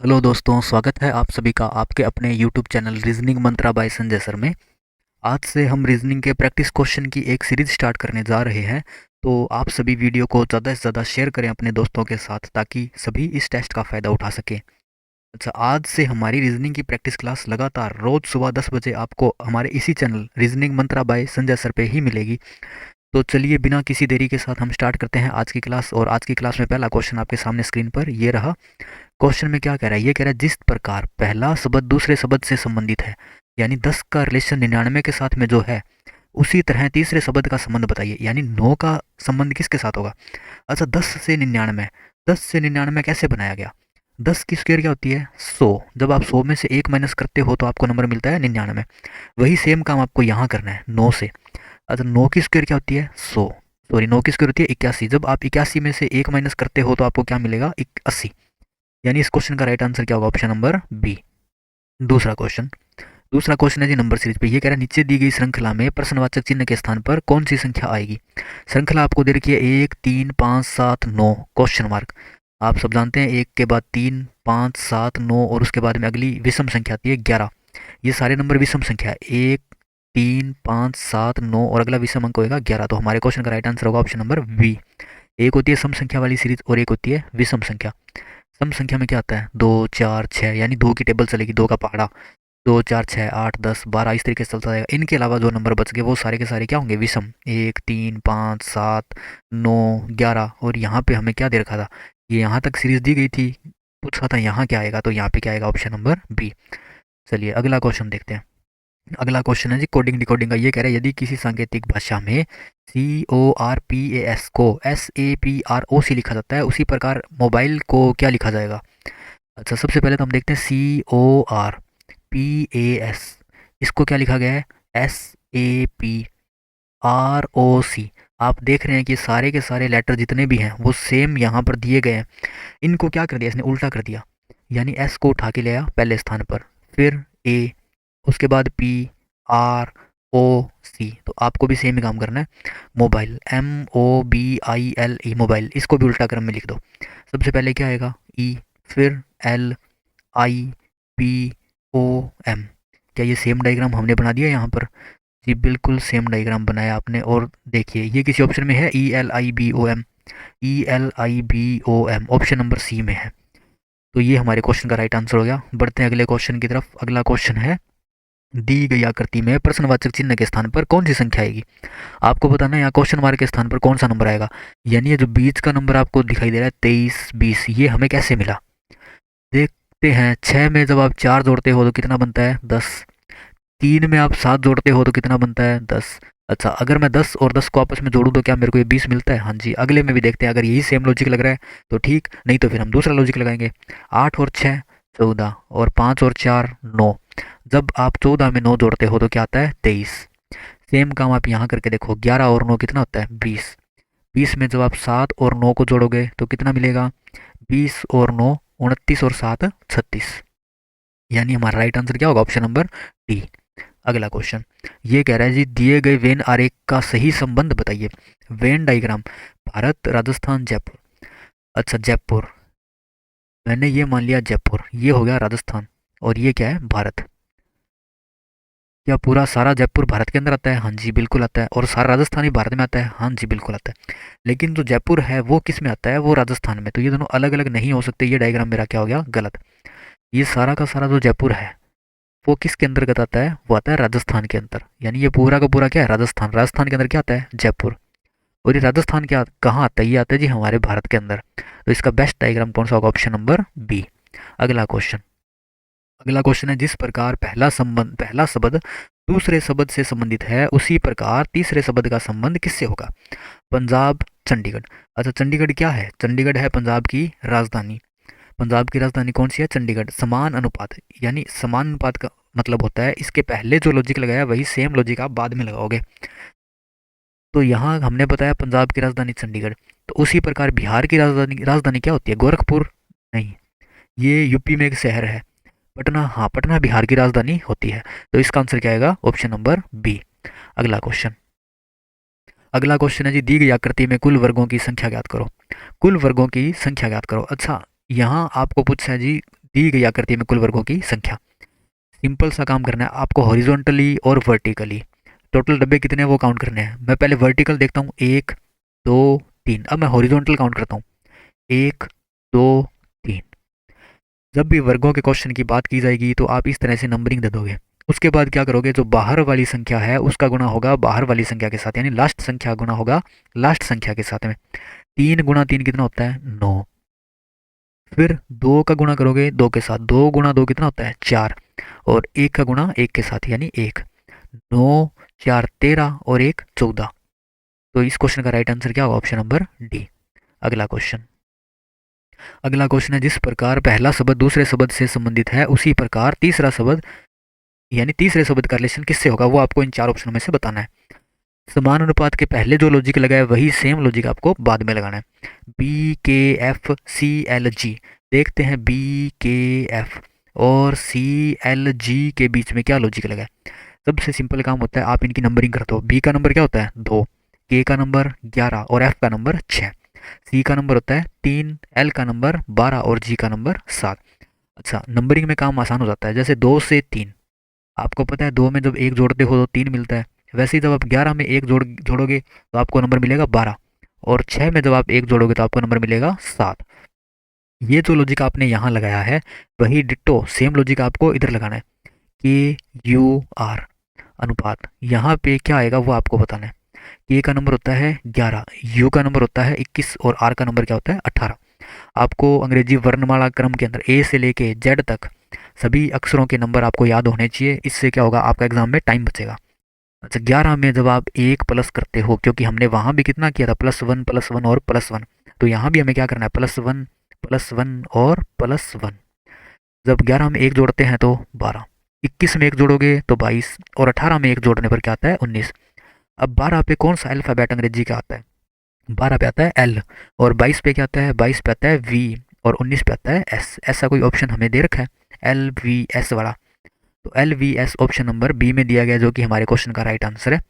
Hello दोस्तों, स्वागत है आप सभी का आपके अपने यूट्यूब चैनल रीजनिंग मंत्रा बाय संजय सर में। आज से हम रीजनिंग के प्रैक्टिस क्वेश्चन की एक सीरीज स्टार्ट करने जा रहे हैं। तो आप सभी वीडियो को ज़्यादा से ज़्यादा शेयर करें अपने दोस्तों के साथ ताकि सभी इस टेस्ट का फ़ायदा उठा सकें। अच्छा, आज से हमारी रीजनिंग की प्रैक्टिस क्लास लगातार रोज़ सुबह 10 बजे आपको हमारे इसी चैनल रीजनिंग मंत्रा बाय संजय सर पे ही मिलेगी। तो चलिए बिना किसी देरी के साथ हम स्टार्ट करते हैं आज की क्लास। और आज की क्लास में पहला क्वेश्चन आपके सामने स्क्रीन पर ये रहा। क्वेश्चन में क्या कह रहा है, ये कह रहा है जिस प्रकार पहला शब्द दूसरे शब्द से संबंधित है, यानी 10 का रिलेशन 99 के साथ में जो है, उसी तरह तीसरे शब्द का संबंध बताइए। यानी 9 का संबंध किसके साथ होगा। अच्छा, 10 से 99, 10 से 99 कैसे बनाया गया। 10 की स्क्वायर क्या होती है 100। जब आप 100 में से 1 माइनस करते हो तो आपको नंबर मिलता है 99। वही सेम काम आपको यहाँ करना है 9 से। अच्छा, 9 की स्क्वायर क्या होती है 100, सॉरी 9 की स्क्वायर होती है 81। जब आप 81 में से 1 माइनस करते हो तो आपको क्या मिलेगा 80। यानी इस क्वेश्चन का राइट आंसर क्या होगा, ऑप्शन नंबर बी। दूसरा क्वेश्चन है जी नंबर सीरीज पे। ये कह रहा है नीचे दी गई श्रृंखला में प्रश्नवाचक चिन्ह के स्थान पर कौन सी संख्या आएगी। श्रृंखला आपको दे रखी है 1 3 5 7 9 क्वेश्चन मार्क। आप सब जानते हैं 1 के बाद 3 5 7 9 और उसके बाद में अगली विषम संख्या आती है 11। ये सारे नंबर विषम संख्या है, 1 3 5 7 9 और अगला विषम अंक होगा 11। तो हमारे क्वेश्चन का राइट आंसर होगा ऑप्शन नंबर बी। एक होती है सम संख्या वाली सीरीज और एक होती है विषम संख्या। सम संख्या में क्या आता है 2 4 6, यानी 2 की टेबल चलेगी, 2 का पहाड़ा, 2 4 6 8 10 12 इस तरीके से चलता जाएगा। इनके अलावा जो नंबर बच गए वो सारे के सारे क्या होंगे विषम, 1 3 5 7 9 11। और यहाँ पे हमें क्या दे रखा था, ये यहाँ तक सीरीज दी गई थी, पूछा था यहाँ क्या आएगा, तो यहाँ पे क्या आएगा ऑप्शन नंबर बी। चलिए अगला क्वेश्चन देखते हैं। अगला क्वेश्चन है जी कोडिंग डिकोडिंग का। ये कह रहा है यदि किसी सांकेतिक भाषा में CORPAS को SAPROC लिखा जाता है, उसी प्रकार मोबाइल को क्या लिखा जाएगा। अच्छा, सबसे पहले तो हम देखते हैं CORPAS, इसको क्या लिखा गया है SAPROC। आप देख रहे हैं कि सारे के सारे लेटर जितने भी हैं वो सेम यहाँ पर दिए गए हैं। इनको क्या कर दिया, इसने उल्टा कर दिया। यानी S को उठा के ले आया पहले स्थान पर, फिर A, उसके बाद PROC। तो आपको भी सेम ही काम करना है। मोबाइल MOBILE, मोबाइल, इसको भी उल्टा क्रम में लिख दो। सबसे पहले क्या आएगा E, फिर LIPOM। क्या ये सेम डायग्राम हमने बना दिया यहाँ पर। जी बिल्कुल सेम डायग्राम बनाया आपने। और देखिए ये किसी ऑप्शन में है ELIBOM, ELIBOM option number C में है। तो ये हमारे क्वेश्चन का राइट आंसर हो गया। बढ़ते हैं अगले क्वेश्चन की तरफ। अगला क्वेश्चन है दी गई आकृति में प्रश्नवाचक चिन्ह के स्थान पर कौन सी संख्या आएगी। आपको बताना है यहाँ क्वेश्चन मार्क के स्थान पर कौन सा नंबर आएगा। यानी ये जो बीच का नंबर आपको दिखाई दे रहा है 23 20, ये हमें कैसे मिला देखते हैं। 6 में जब आप 4 जोड़ते हो तो कितना बनता है 10। 3 में आप 7 जोड़ते हो तो कितना बनता है 10। अच्छा, अगर मैं 10 और 10 को आपस में जोड़ूं तो क्या मेरे को ये 20 मिलता है। हाँ जी, अगले में भी देखते हैं, अगर यही सेम लॉजिक लग रहा है तो ठीक, नहीं तो फिर हम दूसरा लॉजिक लगाएंगे। 8 और 6 14, और 5 और 4 9। जब आप 14 में 9 जोड़ते हो तो क्या आता है 23। सेम काम आप यहाँ करके देखो, 11 और 9 कितना होता है 20। 20 में जब आप 7 और 9 को जोड़ोगे तो कितना मिलेगा 20 और 9 29 और 7 36। यानी हमारा राइट आंसर क्या होगा ऑप्शन नंबर डी। अगला क्वेश्चन ये कह रहा है जी दिए गए वेन आरेख का सही संबंध बताइए। Venn diagram, Bharat Rajasthan Jaipur. अच्छा, जयपुर, मैंने ये मान लिया जयपुर, ये हो गया राजस्थान, और ये क्या है भारत। क्या पूरा सारा जयपुर भारत के अंदर आता है। हाँ जी बिल्कुल आता है। और सारा राजस्थान भी भारत में आता है। हाँ जी बिल्कुल आता है। लेकिन जो जयपुर है वो किस में आता है, वो राजस्थान में। तो ये दोनों अलग अलग नहीं हो सकते। ये डायग्राम मेरा क्या हो गया गलत। ये सारा का सारा जो जयपुर है वो किसके अंतर्गत आता है, वो आता है राजस्थान के अंदर। यानी ये पूरा का पूरा क्या है राजस्थान, राजस्थान के अंदर क्या आता है जयपुर। और ये राजस्थान क्या कहाँ आता है, ये आता है जी हमारे भारत के अंदर। तो इसका बेस्ट डायग्राम कौन सा होगा, ऑप्शन नंबर बी। अगला क्वेश्चन अगला क्वेश्चन है जिस प्रकार पहला शब्द दूसरे शब्द से संबंधित है, उसी प्रकार तीसरे शब्द का संबंध किससे होगा। पंजाब चंडीगढ़। अच्छा, चंडीगढ़ क्या है, चंडीगढ़ है पंजाब की राजधानी। पंजाब की राजधानी कौन सी है चंडीगढ़। समान अनुपात, यानी समान अनुपात का मतलब होता है इसके पहले जो लॉजिक लगाया वही सेम लॉजिक आप बाद में लगाओगे। तो यहाँ हमने बताया पंजाब की राजधानी चंडीगढ़, तो उसी प्रकार बिहार की राजधानी राजधानी क्या होती है गोरखपुर। नहीं, ये यूपी में एक शहर है पटना। हाँ, पटना बिहार की राजधानी होती है। तो इसका आंसर क्या आएगा ऑप्शन नंबर बी। अगला क्वेश्चन अगला क्वेश्चन है जी दी गई आकृति में कुल वर्गों की संख्या ज्ञात करो। कुल वर्गों की संख्या ज्ञात करो। अच्छा, यहाँ आपको पूछा है जी दी गई आकृति में कुल वर्गों की संख्या। सिंपल सा काम करना है आपको, हॉरिजॉन्टली और वर्टिकली टोटल डब्बे कितने हैं वो काउंट करने हैं। मैं पहले वर्टिकल देखता हूँ, 1 2 3। अब मैं हॉरिजॉन्टल काउंट करता हूँ, 1 2 3। जब भी वर्गों के क्वेश्चन की बात की जाएगी तो आप इस तरह से नंबरिंग दे दोगे। उसके बाद क्या करोगे, जो बाहर वाली संख्या है उसका गुणा होगा बाहर वाली संख्या के साथ, यानी लास्ट संख्या गुणा होगा लास्ट संख्या के साथ में। 3 गुणा 3 कितना होता है, 9। फिर 2 का गुणा करोगे 2 के साथ, 2 गुणा 2 कितना होता है, 4। और 1 का गुणा 1 के साथ यानी 1। 9 4 13 और 1 14। तो इस क्वेश्चन का राइट आंसर क्या होगा, ऑप्शन नंबर डी। अगला क्वेश्चन, अगला क्वेश्चन है, जिस प्रकार पहला शब्द दूसरे शब्द से संबंधित है उसी प्रकार तीसरा शब्द यानी तीसरे शब्द का रिलेशन किससे होगा, वो आपको इन 4 ऑप्शन में से बताना है। समान अनुपात के पहले जो लॉजिक लगाए वही सेम लॉजिक आपको बाद में लगाना है। BKFCLG, देखते हैं BKF और CLG के बीच में क्या लॉजिक लगा है। सबसे सिंपल काम होता है, आप इनकी नंबरिंग करते हो। B का नंबर क्या होता है, 2, K का नंबर 11 और F का नंबर 6। C का नंबर होता है 3, L का नंबर 12 और G का नंबर 7। अच्छा, नंबरिंग में काम आसान हो जाता है। जैसे 2 से 3, आपको पता है 2 में जब 1 जोड़ते हो तो 3 मिलता है। वैसे ही जब आप 11 में 1 जोड़ोगे तो आपको नंबर मिलेगा 12। और 6 में जब आप 1 जोड़ोगे तो आपको नंबर मिलेगा 7। ये जो लॉजिक आपने यहाँ लगाया है वही डिट्टो सेम लॉजिक आपको इधर लगाना है। KUR अनुपात, यहाँ पे क्या आएगा वो आपको बताना है। K का नंबर होता है 11, U का नंबर होता है 21 और R का नंबर क्या होता है 18। आपको अंग्रेजी वर्णमाला क्रम के अंदर A से लेके Z तक सभी अक्षरों के नंबर आपको याद होने चाहिए। इससे क्या होगा, आपका एग्जाम में टाइम बचेगा। अच्छा, 11 में जब आप 1 प्लस करते हो, क्योंकि हमने वहाँ भी कितना किया था, +1 और +1, तो यहाँ भी हमें क्या करना है, +1 और +1। जब 11 में 1 जोड़ते हैं तो 12, 21 में 1 जोड़ोगे तो 22 और 18 में 1 जोड़ने पर क्या आता है, 19। अब 12 पे कौन सा अल्फ़ाबेट अंग्रेजी का आता है, 12 पे आता है L और 22 पे क्या आता है, 22 पे आता है V और 19 पे आता है S। ऐसा कोई ऑप्शन हमें दे रखा है LVS वाला, तो LVS ऑप्शन नंबर बी में दिया गया, जो कि हमारे क्वेश्चन का राइट आंसर है।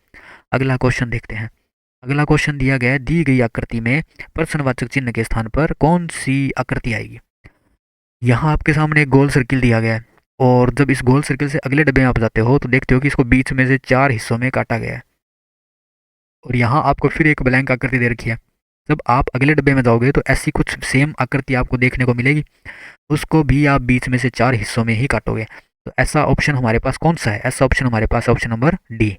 अगला क्वेश्चन देखते हैं। अगला क्वेश्चन दिया गया है, दी गई आकृति में प्रश्नवाचक चिन्ह के स्थान पर कौन सी आकृति आएगी। यहाँ आपके सामने एक गोल सर्किल दिया गया है और जब इस गोल सर्किल से अगले डब्बे में आप जाते हो तो देखते हो कि इसको बीच में से 4 हिस्सों में काटा गया है और यहाँ आपको फिर एक ब्लैंक आकृति दे रखी है। जब आप अगले डब्बे में जाओगे तो ऐसी कुछ सेम आकृति आपको देखने को मिलेगी, उसको भी आप बीच में से 4 हिस्सों में ही काटोगे। तो ऐसा ऑप्शन हमारे पास कौन सा है, ऐसा ऑप्शन हमारे पास ऑप्शन नंबर डी।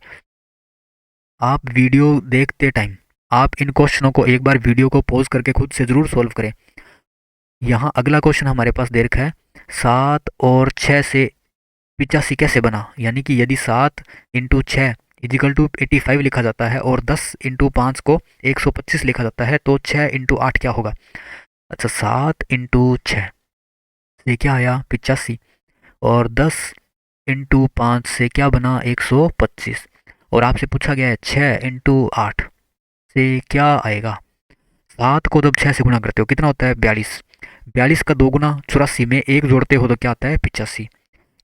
आप वीडियो देखते टाइम आप इन क्वेश्चनों को एक बार वीडियो को पॉज करके खुद से ज़रूर सॉल्व करें। यहाँ अगला क्वेश्चन हमारे पास दे रखा है, 7 और 6 से 85 कैसे बना, यानी कि यदि 7 इंटू 6 इजिकल टू 85 लिखा जाता है और 10 इंटू 5 को 125 लिखा जाता है तो 6 इंटू 8 क्या होगा। अच्छा, 7 इंटू 6 से क्या आया 85 और 10 इंटू 5 से क्या बना 125 और आपसे पूछा गया है 6 इंटू 8 से क्या आएगा। 7 को जब 6 से गुणा करते हो कितना होता है 42, 42 का 2 गुना 84 में 1 जोड़ते हो तो क्या आता है 85।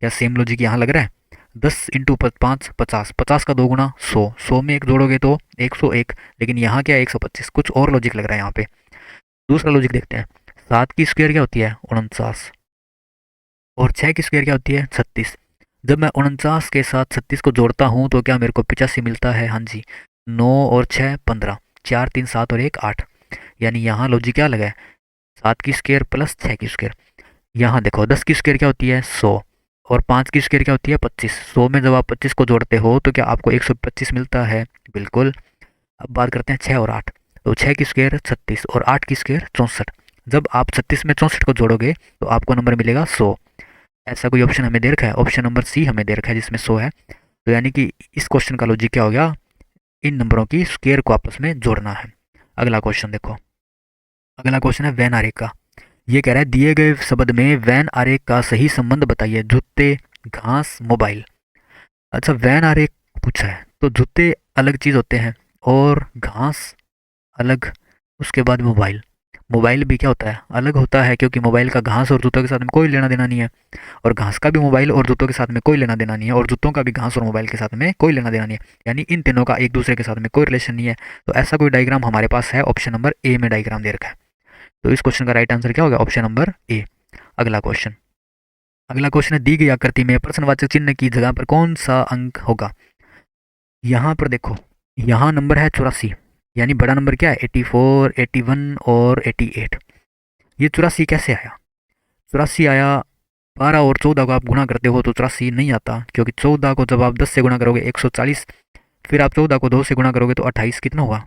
या सेम लॉजिक यहाँ लग रहा है। 10 इंटू 5 50, 50 का 2 गुना 100, 100 में 1 जोड़ोगे तो 101, लेकिन यहाँ क्या है 125। कुछ और लॉजिक लग रहा है यहाँ पे। दूसरा लॉजिक देखते हैं, 7 की स्क्वायर क्या होती है 49 और 6 की स्क्वायर क्या होती है 36। जब मैं 49 के साथ 36 को जोड़ता हूँ तो क्या मेरे को 85 मिलता है, हाँ जी। 9 और 6 15, 4 3 7 और 1 8, यानी यहाँ लॉजिक क्या लगा है 7 की स्क्वायर प्लस 6 की स्क्वायर। यहाँ देखो 10 की स्क्वायर क्या होती है 100 और 5 की स्क्वायर क्या होती है 25। 100 में जब आप 25 को जोड़ते हो तो क्या आपको 125 मिलता है, बिल्कुल। अब बात करते हैं 6 और 8, तो 6 की स्क्वायर 36 और 8 की स्क्वायर 64। जब आप 36 में 64 को जोड़ोगे तो आपको नंबर मिलेगा 100। ऐसा कोई ऑप्शन हमें दे रखा है, ऑप्शन नंबर सी हमें दे रखा है जिसमें 100 है। तो यानी कि इस क्वेश्चन का लॉजिक क्या हो गया, इन नंबरों की स्क्वायर को आपस में जोड़ना है। अगला क्वेश्चन देखो, अगला क्वेश्चन है वैन आरेख का। ये कह रहा है दिए गए शब्द में वैन आरेख का सही संबंध बताइए, जूते घास मोबाइल। अच्छा, वैन आरेख पूछा है तो जूते अलग चीज़ होते हैं और घास अलग, उसके बाद मोबाइल, मोबाइल भी क्या होता है अलग होता है, क्योंकि मोबाइल का घास और जूतों के साथ में कोई लेना देना नहीं है और घास का भी मोबाइल और जूतों के साथ में कोई लेना देना नहीं है और जूतों का भी घास और मोबाइल के साथ में कोई लेना देना नहीं है, यानी इन तीनों का एक दूसरे के साथ में कोई रिलेशन नहीं है। तो ऐसा कोई डायग्राम हमारे पास है, ऑप्शन नंबर ए में डायग्राम दे रखा है। तो इस क्वेश्चन का राइट आंसर क्या होगा, ऑप्शन नंबर ए। अगला क्वेश्चन, अगला क्वेश्चन है, दी गई आकृति में प्रश्नवाचक चिन्ह की जगह पर कौन सा अंक होगा। यहाँ पर देखो, यहाँ नंबर है 84, यानी बड़ा नंबर क्या है 84, 81 और 88। ये 84 कैसे आया? 84 आया, 12 और 14 को आप गुणा करते हो तो 84 नहीं आता, क्योंकि 14 को जब आप 10 से गुणा करोगे 140, फिर आप 14 को 2 से गुणा करोगे तो 28, कितना हुआ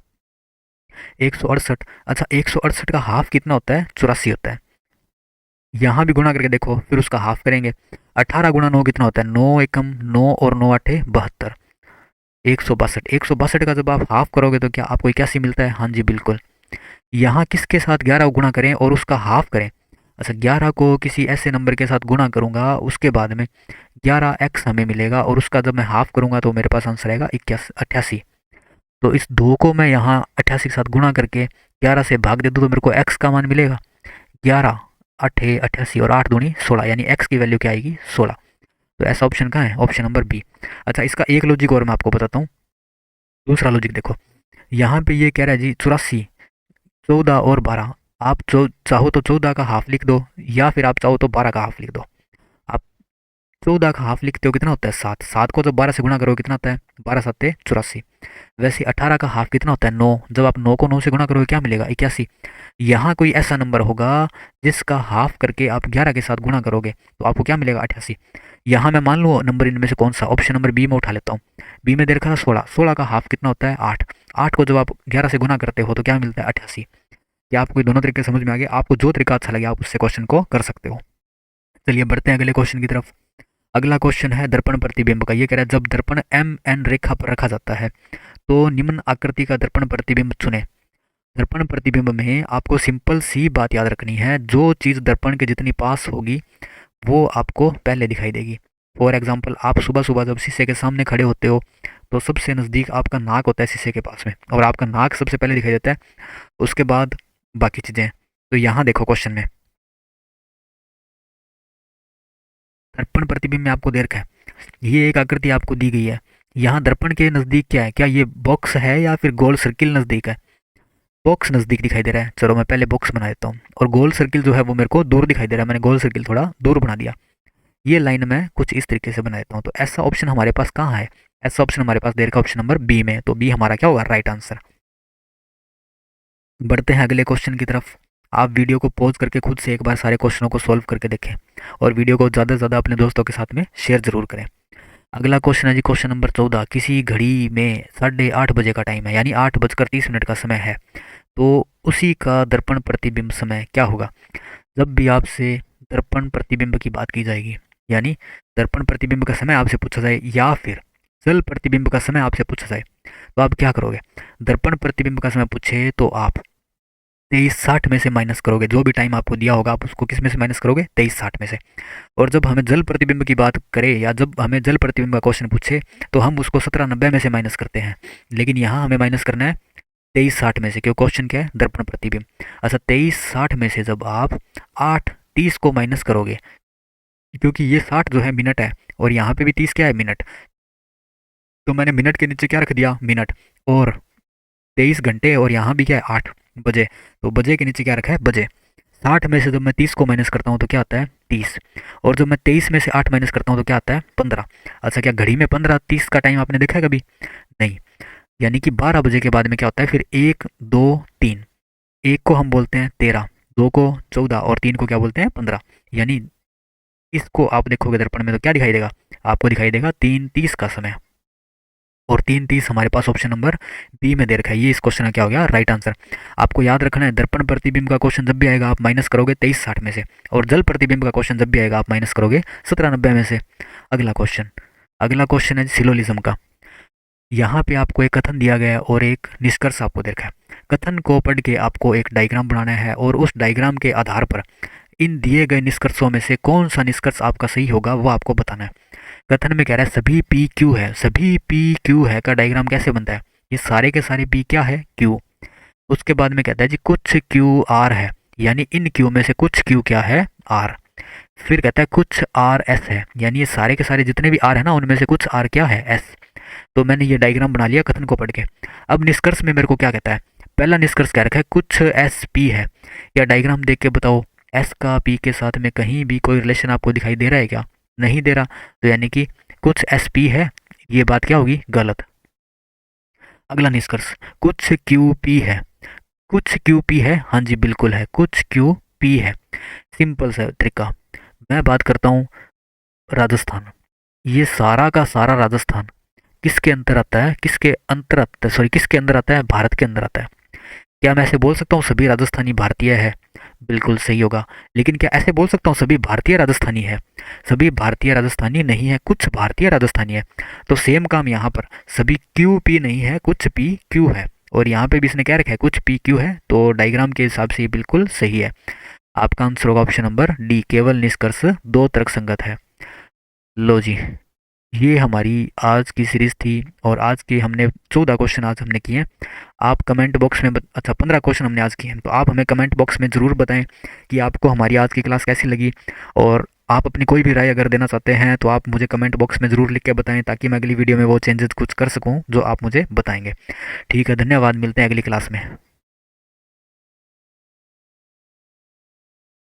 168। अच्छा, 168 का हाफ कितना होता है? 84 होता है। यहाँ भी गुणा करके देखो, फिर उसका हाफ करेंगे। 18 गुणा 9 कितना होता है? 9 एकम 9 और 9 आठे 72, 162। 162 का जब आप हाफ करोगे तो क्या आपको 81 मिलता है? हाँ जी बिल्कुल। यहाँ किसके साथ 11 को गुणा करें और उसका हाफ करें? अच्छा, 11 को किसी ऐसे नंबर के साथ गुणा करूंगा, उसके बाद में 11x हमें मिलेगा और उसका जब मैं हाफ करूंगा तो मेरे पास आंसर आएगा 88। तो इस 2 को मैं यहाँ 88 के साथ गुणा करके 11 से भाग दे दूँ तो मेरे को x का मान मिलेगा 11, 8 88 और 8 दूनी 16, यानी x की वैल्यू क्या आएगी? 16। तो ऐसा ऑप्शन कहाँ है? Option number B. अच्छा, इसका एक लॉजिक और मैं आपको बताता हूँ। दूसरा लॉजिक देखो, यहाँ पे ये कह रहा है जी 84, 14 और 12, आप जो चाहो तो 14 का हाफ लिख दो, या फिर आप चाहो तो 12 का हाफ लिख दो। आप 14 का हाफ लिखते हो कितना होता है? 7। 7 को जब 12 से गुणा करोगे कितना होता है? 12 7 84। वैसे 18 का हाफ कितना होता है? 9। जब आप 9 को 9 से गुणा करोगे क्या मिलेगा? 81। यहाँ कोई ऐसा नंबर होगा जिसका हाफ करके आप 11 के साथ गुणा करोगे तो आपको क्या मिलेगा? 88। यहाँ मैं मान लो नंबर इनमें से कौन सा, ऑप्शन नंबर बी में उठा लेता हूँ। बी में दे रखा था 16, 16 का हाफ कितना होता है? 8। 8 को जब आप 11 से गुणा करते हो तो क्या मिलता है? 88। क्या आपको दोनों तरीके समझ में आ गया? आपको जो तरीका अच्छा लगे आप उससे क्वेश्चन को कर सकते हो। चलिए बढ़ते हैं अगले क्वेश्चन की तरफ। अगला क्वेश्चन है दर्पण प्रतिबिंब का। ये कह रहा है, जब दर्पण एम एन रेखा पर रखा जाता है तो निम्न आकृति का दर्पण प्रतिबिंब चुने। दर्पण प्रतिबिंब में आपको सिंपल सी बात याद रखनी है, जो चीज़ दर्पण के जितनी पास होगी वो आपको पहले दिखाई देगी। फॉर एग्जाम्पल, आप सुबह सुबह जब शीशे के सामने खड़े होते हो तो सबसे नज़दीक आपका नाक होता है शीशे के पास में, और आपका नाक सबसे पहले दिखाई देता है, उसके बाद बाकी चीज़ें। तो यहाँ देखो क्वेश्चन में दर्पण प्रतिबिंब में आपको दे रखा है, ये एक आकृति आपको दी गई है। यहाँ दर्पण के नज़दीक क्या है? क्या ये बॉक्स है या फिर गोल सर्किल नज़दीक है? बॉक्स नज़दीक दिखाई दे रहा है। चलो मैं पहले बॉक्स बना देता हूँ, और गोल सर्किल जो है वो मेरे को दूर दिखाई दे रहा है। मैंने गोल सर्किल थोड़ा दूर बना दिया। ये लाइन मैं कुछ इस तरीके से बना देता हूँ। तो ऐसा ऑप्शन हमारे पास कहाँ है? ऐसा ऑप्शन हमारे पास दे रखा ऑप्शन नंबर बी में। तो बी हमारा क्या होगा? Right answer. बढ़ते हैं अगले क्वेश्चन की तरफ। आप वीडियो को पॉज करके खुद से एक बार सारे क्वेश्चनों को सॉल्व करके देखें, और वीडियो को ज़्यादा से ज़्यादा अपने दोस्तों के साथ में शेयर जरूर करें। अगला क्वेश्चन है जी क्वेश्चन नंबर 14। किसी घड़ी में 8:30 बजे का टाइम है, यानी 8:30 का समय है, तो उसी का दर्पण प्रतिबिंब समय क्या होगा? जब भी आपसे दर्पण प्रतिबिंब की बात की जाएगी, यानी दर्पण प्रतिबिंब का समय आपसे पूछा जाए या फिर जल प्रतिबिंब का समय आपसे पूछा जाए, तो आप क्या करोगे? दर्पण प्रतिबिंब का समय पूछे तो आप 23:60 में से माइनस करोगे। जो भी टाइम आपको दिया होगा आप उसको किस में से माइनस करोगे? 23:60 में से। और जब हमें जल प्रतिबिंब की बात करें, या जब हमें जल प्रतिबिंब का क्वेश्चन पूछे, तो हम उसको 17:90 में से माइनस करते हैं। लेकिन यहाँ हमें माइनस करना है 23:60 में से, क्यों? क्वेश्चन क्या है? दर्पण प्रतिबिंब। अच्छा, 23:60 में से जब आप 8:30 को माइनस करोगे, क्योंकि ये 60 जो है मिनट है, और यहाँ पे भी 30 क्या है? मिनट। तो मैंने मिनट के नीचे क्या रख दिया? मिनट। और 23 घंटे, और यहाँ भी क्या है? 8 बजे। तो बजे के नीचे क्या रखा है? बजे। 60 में से जब मैं 30 को माइनस करता हूँ तो क्या आता है? 30। और जब मैं 23 में से 8 माइनस करता हूँ तो क्या आता है? 15। अच्छा, क्या घड़ी में 15:30 का टाइम आपने देखा है कभी? नहीं। यानी कि 12 बजे के बाद में क्या होता है फिर? 1 2 3। 1 को हम बोलते हैं 13, 2 को 14, और 3 को क्या बोलते हैं? 15। यानी इसको आप देखोगे दर्पण में तो क्या दिखाई देगा? आपको दिखाई देगा 3:30 का समय। और 3:30 हमारे पास ऑप्शन नंबर बी में दे रखा है। ये इस क्वेश्चन का क्या हो गया? Right answer. आपको याद रखना है, दर्पण प्रतिबिंब का क्वेश्चन जब भी आएगा आप माइनस करोगे 23:60 में से, और जल प्रतिबिंब का क्वेश्चन जब भी आएगा आप माइनस करोगे 17:90 में से। अगला क्वेश्चन है सिलोलिज्म का। यहाँ पे आपको एक कथन दिया गया है और एक निष्कर्ष आपको देखा है। कथन को पढ़ के आपको एक डायग्राम बनाना है, और उस डायग्राम के आधार पर इन दिए गए निष्कर्षों में से कौन सा निष्कर्ष आपका सही होगा वो आपको बताना है। कथन में कह रहा है सभी पी क्यू है। सभी पी क्यू है का डायग्राम कैसे बनता है? ये सारे के सारे पी क्या है? क्यू। उसके बाद में कहता है जी कुछ क्यू आर है, यानी इन क्यू में से कुछ क्यू क्या है? आर। फिर कहता है कुछ आर एस है, यानी ये सारे के सारे जितने भी आर है ना उनमें से कुछ आर क्या है? एस। तो मैंने ये डायग्राम बना लिया कथन को पढ़ के। अब निष्कर्ष में मेरे को क्या कहता है? पहला निष्कर्ष क्या रखा है? कुछ एस पी है। या डायग्राम देख के बताओ एस का पी के साथ में कहीं भी कोई रिलेशन आपको दिखाई दे रहा है क्या? नहीं दे रहा, तो यानी कि कुछ एस पी है, ये बात क्या होगी? गलत। अगला निष्कर्ष, कुछ क्यू पी है। कुछ क्यू पी है, हाँ जी बिल्कुल है, कुछ क्यू पी है। सिंपल सा तरीका। मैं बात करता हूँ राजस्थान, ये सारा का सारा राजस्थान किसके अंदर आता है? किसके अंतर आता है, सॉरी किसके अंदर आता है? भारत के अंदर आता है। क्या मैं ऐसे बोल सकता हूँ सभी राजस्थानी भारतीय है? बिल्कुल सही होगा। लेकिन क्या ऐसे बोल सकता हूँ सभी भारतीय राजस्थानी है? सभी भारतीय राजस्थानी नहीं है, कुछ भारतीय राजस्थानी है। तो सेम काम यहाँ पर, सभी क्यू पी नहीं है, कुछ पी क्यू है। और यहाँ पे भी इसने क्या रखा है? कुछ पी क्यू है, तो डायग्राम के हिसाब से ये बिल्कुल सही है। आपका आंसर होगा ऑप्शन नंबर डी, केवल निष्कर्ष दो तर्क संगत है। लो जी, ये हमारी आज की सीरीज थी और आज के हमने 14 क्वेश्चन आज हमने किए हैं। आप कमेंट बॉक्स में अच्छा 15 क्वेश्चन हमने आज किए हैं, तो आप हमें कमेंट बॉक्स में ज़रूर बताएं कि आपको हमारी आज की क्लास कैसी लगी। और आप अपनी कोई भी राय अगर देना चाहते हैं तो आप मुझे कमेंट बॉक्स में ज़रूर लिख के बताएं, ताकि मैं अगली वीडियो में वो चेंजेस कुछ कर सकूं जो आप मुझे बताएंगे। ठीक है, धन्यवाद, मिलते हैं अगली क्लास में।